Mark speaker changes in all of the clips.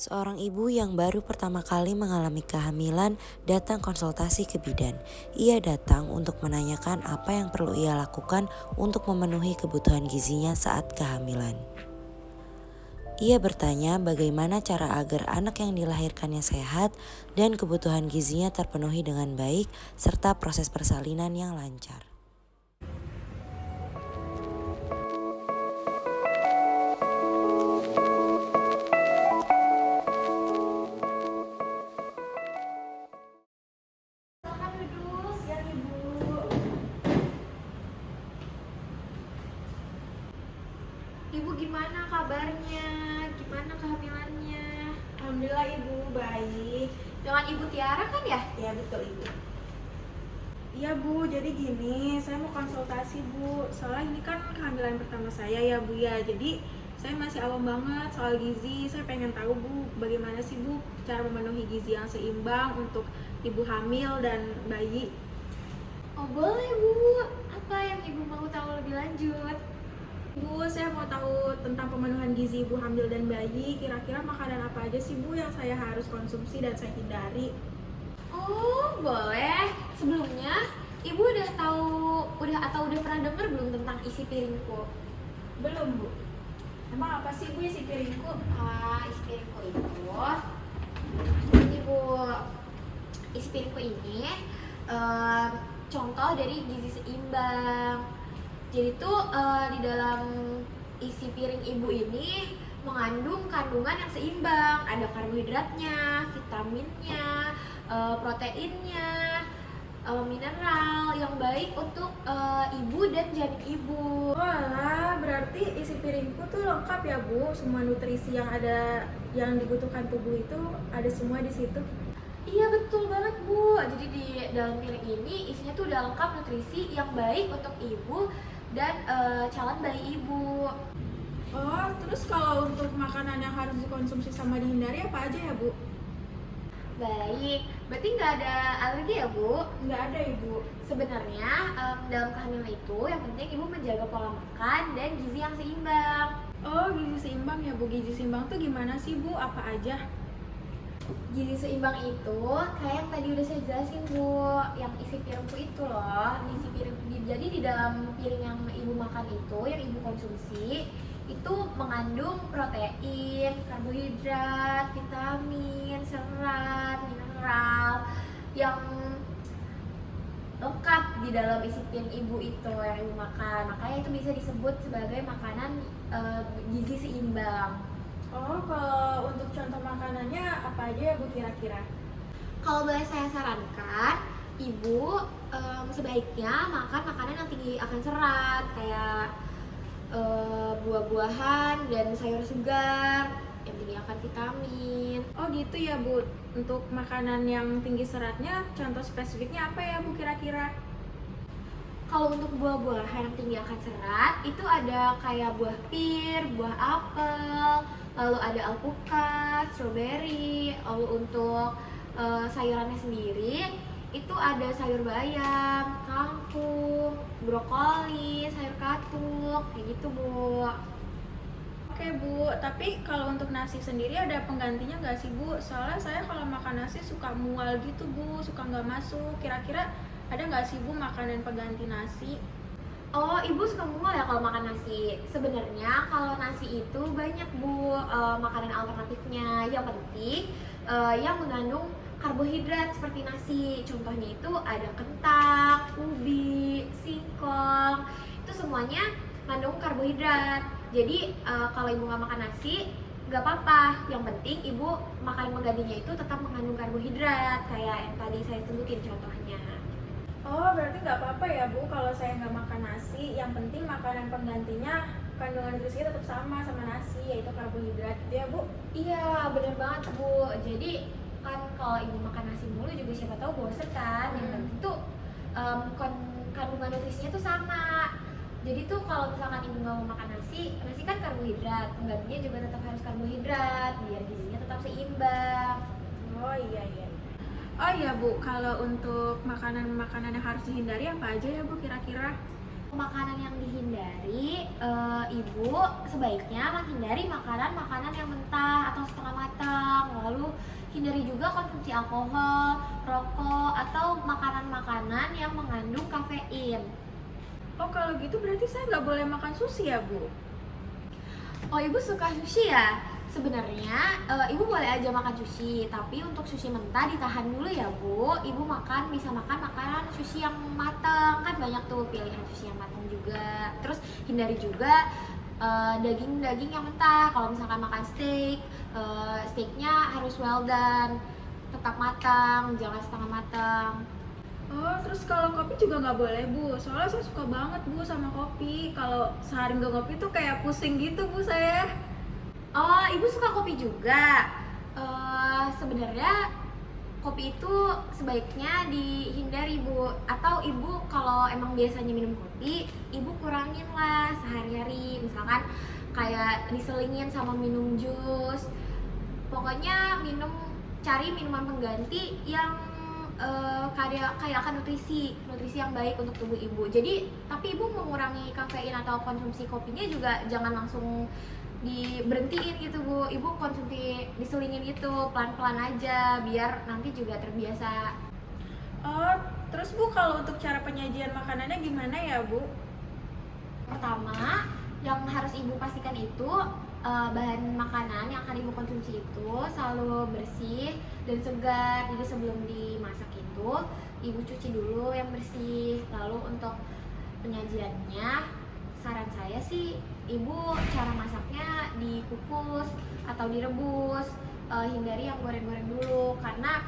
Speaker 1: Seorang ibu yang baru pertama kali mengalami kehamilan datang konsultasi ke bidan. Ia datang untuk menanyakan apa yang perlu ia lakukan untuk memenuhi kebutuhan gizinya saat kehamilan. Ia bertanya bagaimana cara agar anak yang dilahirkannya sehat dan kebutuhan gizinya terpenuhi dengan baik serta proses persalinan yang lancar.
Speaker 2: Silakan duduk, ya Ibu. Ibu gimana kabarnya? Gimana kehamilannya?
Speaker 3: Alhamdulillah Ibu, baik.
Speaker 2: Dengan Ibu Tiara kan ya?
Speaker 3: Ya betul Ibu. Iya Bu, jadi gini, saya mau konsultasi Bu. Soalnya ini kan kehamilan pertama saya ya Bu ya. Jadi saya masih awam banget soal gizi. Saya pengen tahu Bu, bagaimana sih Bu cara memenuhi gizi yang seimbang untuk ibu hamil dan bayi.
Speaker 2: Oh boleh Bu. Apa yang Ibu mau tahu lebih lanjut?
Speaker 3: Bu, saya mau tahu tentang pemenuhan gizi ibu hamil dan bayi. Kira-kira makanan apa aja sih Bu yang saya harus konsumsi dan saya hindari?
Speaker 2: Oh boleh. Sebelumnya Ibu udah tahu, udah pernah dengar belum tentang isi piringku?
Speaker 3: Belum Bu. Emang apa sih Bu isi piringku?
Speaker 2: Isi piringku itu ini Bu. Isi piringku ini em, contoh dari gizi seimbang. Jadi tuh di dalam isi piring ibu ini mengandung kandungan yang seimbang. Ada karbohidratnya, vitaminnya, proteinnya, mineral yang baik untuk ibu dan janin ibu.
Speaker 3: Walah, berarti isi piringku tuh lengkap ya Bu. Semua nutrisi yang ada yang dibutuhkan tubuh itu ada semua di situ.
Speaker 2: Iya betul banget Bu. Jadi di dalam piring ini isinya tuh udah lengkap nutrisi yang baik untuk ibu dan calon bayi ibu.
Speaker 3: Oh, terus kalau untuk makanan yang harus dikonsumsi sama dihindari apa aja ya Bu?
Speaker 2: Baik, berarti nggak ada alergi ya Bu?
Speaker 3: Nggak ada Ibu.
Speaker 2: Sebenarnya dalam kehamilan itu yang penting ibu menjaga pola makan dan gizi yang seimbang.
Speaker 3: Oh, gizi seimbang ya Bu. Gizi seimbang tuh gimana sih Bu? Apa aja?
Speaker 2: Gizi seimbang itu kayak yang tadi udah saya jelasin Bu, yang isi piringku itu loh, isi piring. Jadi di dalam piring yang ibu makan itu, yang ibu konsumsi itu mengandung protein, karbohidrat, vitamin, serat, mineral yang lengkap di dalam isi piring ibu itu yang ibu makan. Makanya itu bisa disebut sebagai makanan gizi seimbang.
Speaker 3: Oh, kalau untuk contoh makanannya apa aja ya Bu kira-kira?
Speaker 2: Kalau boleh saya sarankan, ibu sebaiknya makan makanan yang tinggi akan serat kayak buah-buahan dan sayur segar yang tinggi akan vitamin.
Speaker 3: Oh gitu ya Bu. Untuk makanan yang tinggi seratnya, contoh spesifiknya apa ya Bu kira-kira?
Speaker 2: Kalau untuk buah-buahan yang tinggi akan serat itu ada kayak buah pir, buah apel, lalu ada alpukat, stroberi. Lalu untuk sayurannya sendiri itu ada sayur bayam, kangkung, brokoli, sayur katuk, kayak gitu Bu.
Speaker 3: Oke Bu, tapi kalau untuk nasi sendiri ada penggantinya nggak sih Bu? Soalnya saya kalau makan nasi suka mual gitu Bu, suka nggak masuk. Kira-kira ada nggak sih Bu makanan pengganti nasi?
Speaker 2: Oh, ibu suka mual ya kalau makan nasi. Sebenarnya kalau nasi itu banyak Bu makanan alternatifnya. Yang penting yang mengandung karbohidrat seperti nasi. Contohnya itu ada kentang, ubi, singkong. Itu semuanya mengandung karbohidrat. Jadi kalau ibu nggak makan nasi nggak apa-apa. Yang penting ibu makan penggantinya itu tetap mengandung karbohidrat kayak yang tadi saya sebutin contohnya.
Speaker 3: Oh, berarti nggak apa-apa ya Bu kalau saya nggak makan nasi. Yang penting makanan penggantinya kandungan nutrisinya tetap sama nasi, yaitu karbohidrat gitu ya Bu.
Speaker 2: Iya, bener banget Bu. Jadi kan kalau ibu makan nasi mulu juga siapa tahu bosen kan. Yang penting tuh kandungan nutrisinya tuh sama. Jadi tuh kalau misalkan ibu nggak mau makan nasi, nasi kan karbohidrat, penggantinya juga tetap harus karbohidrat biar gizinya tetap seimbang.
Speaker 3: Oh iya iya. Oh iya Bu, kalau untuk makanan-makanan yang harus dihindari apa aja ya Bu kira-kira?
Speaker 2: Makanan yang dihindari, ibu sebaiknya menghindari makanan-makanan yang mentah atau setengah matang. Lalu hindari juga konsumsi alkohol, rokok, atau makanan-makanan yang mengandung kafein.
Speaker 3: Oh kalau gitu berarti saya nggak boleh makan sushi ya Bu?
Speaker 2: Oh, ibu suka sushi ya? Sebenarnya ibu boleh aja makan sushi, tapi untuk sushi mentah ditahan dulu ya bu. Ibu bisa makan makanan sushi yang matang, kan banyak tuh pilihan sushi yang matang juga. Terus hindari juga daging-daging yang mentah. Kalau misalkan makan steak, steaknya harus well done, tetap matang, jangan setengah matang.
Speaker 3: Oh terus kalau kopi juga nggak boleh Bu? Soalnya saya suka banget Bu sama kopi. Kalau sehari nggak ngopi tuh kayak pusing gitu Bu saya.
Speaker 2: Oh, ibu suka kopi juga. Sebenarnya kopi itu sebaiknya dihindari bu. Atau ibu kalau emang biasanya minum kopi, ibu kurangin lah sehari-hari. Misalkan kayak diselingin sama minum jus. Pokoknya cari minuman pengganti yang kayak akan nutrisi yang baik untuk tubuh ibu. Jadi, tapi ibu mengurangi kafein atau konsumsi kopinya juga jangan langsung diberhentiin gitu bu. Ibu konsumsi diselingin gitu pelan-pelan aja biar nanti juga terbiasa.
Speaker 3: Oh terus Bu kalau untuk cara penyajian makanannya gimana ya Bu?
Speaker 2: Pertama yang harus ibu pastikan itu bahan makanan yang akan ibu konsumsi itu selalu bersih dan segar. Jadi sebelum dimasak itu ibu cuci dulu yang bersih. Lalu untuk penyajiannya, saran saya sih ibu cara masaknya dikukus atau direbus. Hindari yang goreng-goreng dulu karena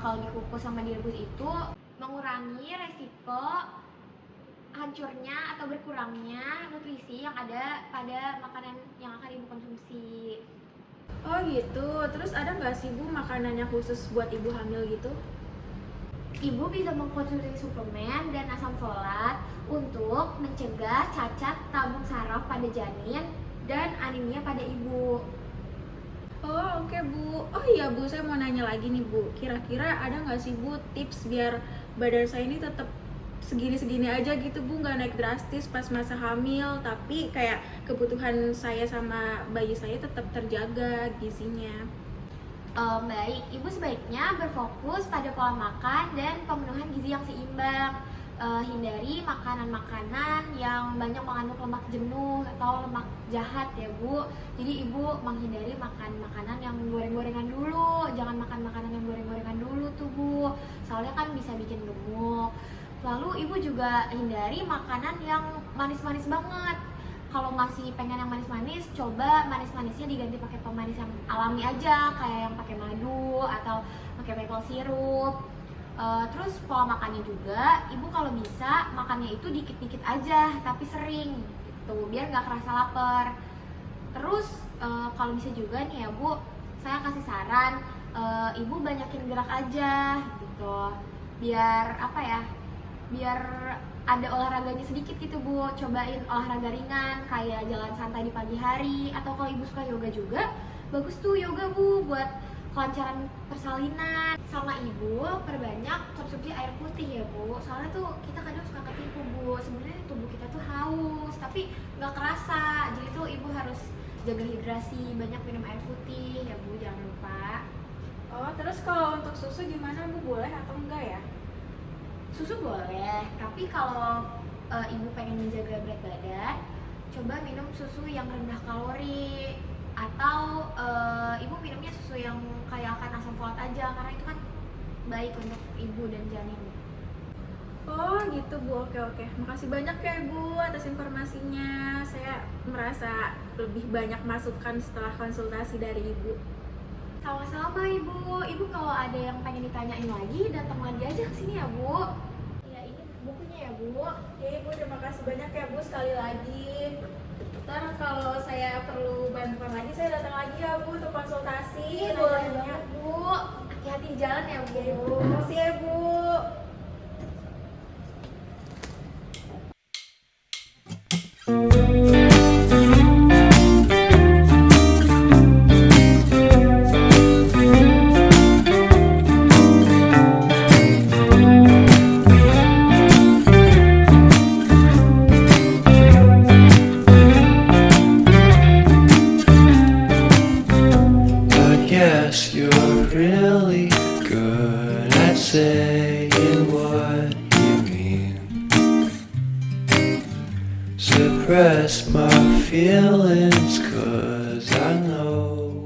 Speaker 2: kalau dikukus sama direbus itu mengurangi resiko hancurnya atau berkurangnya nutrisi yang ada pada makanan yang akan ibu konsumsi.
Speaker 3: Oh gitu, terus ada nggak sih Bu makanannya khusus buat ibu hamil gitu?
Speaker 2: Ibu bisa mengkonsumsi suplemen dan asam folat untuk mencegah cacat tabung saraf pada janin dan anemia pada ibu.
Speaker 3: Oh oke Bu. Oh iya Bu, saya mau nanya lagi nih Bu. Kira-kira ada nggak sih Bu tips biar badan saya ini tetap segini-segini aja gitu Bu, nggak naik drastis pas masa hamil, tapi kayak kebutuhan saya sama bayi saya tetap terjaga gizinya.
Speaker 2: Baik, ibu sebaiknya berfokus pada pola makan dan pemenuhan gizi yang seimbang. Hindari makanan-makanan yang banyak mengandung lemak jenuh atau lemak jahat ya bu. Jadi ibu menghindari makan makanan yang goreng-gorengan dulu. Jangan makan makanan yang goreng-gorengan dulu tuh bu, soalnya kan bisa bikin gemuk. Lalu ibu juga hindari makanan yang manis-manis banget. Kalau masih pengen yang manis-manis, coba manis-manisnya diganti pakai pemanis yang alami aja, kayak yang pakai madu atau pakai maple syrup. Terus pola makannya juga, ibu kalau bisa makannya itu dikit-dikit aja, tapi sering gitu, biar nggak kerasa lapar. Terus kalau bisa juga nih ya bu, saya kasih saran, ibu banyakin gerak aja gitu, biar apa ya? Biar ada olahraganya sedikit gitu bu. Cobain olahraga ringan kayak jalan santai di pagi hari, atau kalau ibu suka yoga juga bagus tuh yoga bu buat kelancaran persalinan. Sama ibu perbanyak konsumsi air putih ya bu, soalnya tuh kita kadang suka ketipu bu, sebenarnya tubuh kita tuh haus tapi nggak kerasa. Jadi tuh ibu harus jaga hidrasi, banyak minum air putih ya bu, jangan lupa.
Speaker 3: Oh terus kalau untuk susu gimana Bu, boleh atau enggak ya?
Speaker 2: Susu boleh, tapi kalau ibu pengen menjaga berat badan, coba minum susu yang rendah kalori, atau ibu minumnya susu yang kayak akan asam folat aja, karena itu kan baik untuk ibu dan janin.
Speaker 3: Oh gitu Bu, oke. Makasih banyak ya Bu atas informasinya. Saya merasa lebih banyak masukan setelah konsultasi dari Ibu.
Speaker 2: Sama-sama ibu. Ibu kalau ada yang pengen ditanyain lagi, datang lagi aja ke sini ya bu. Ya ini bukunya ya bu.
Speaker 3: Ya Ibu, terima kasih banyak ya Bu sekali lagi. Ntar kalau saya perlu bantuan lagi, saya datang lagi ya Bu untuk konsultasi.
Speaker 2: Boleh banget bu. Hati-hati di jalan ya bu.
Speaker 3: Ya Ibu, makasih ya Bu.
Speaker 4: really good at saying what you mean. Suppress my feelings 'cause I know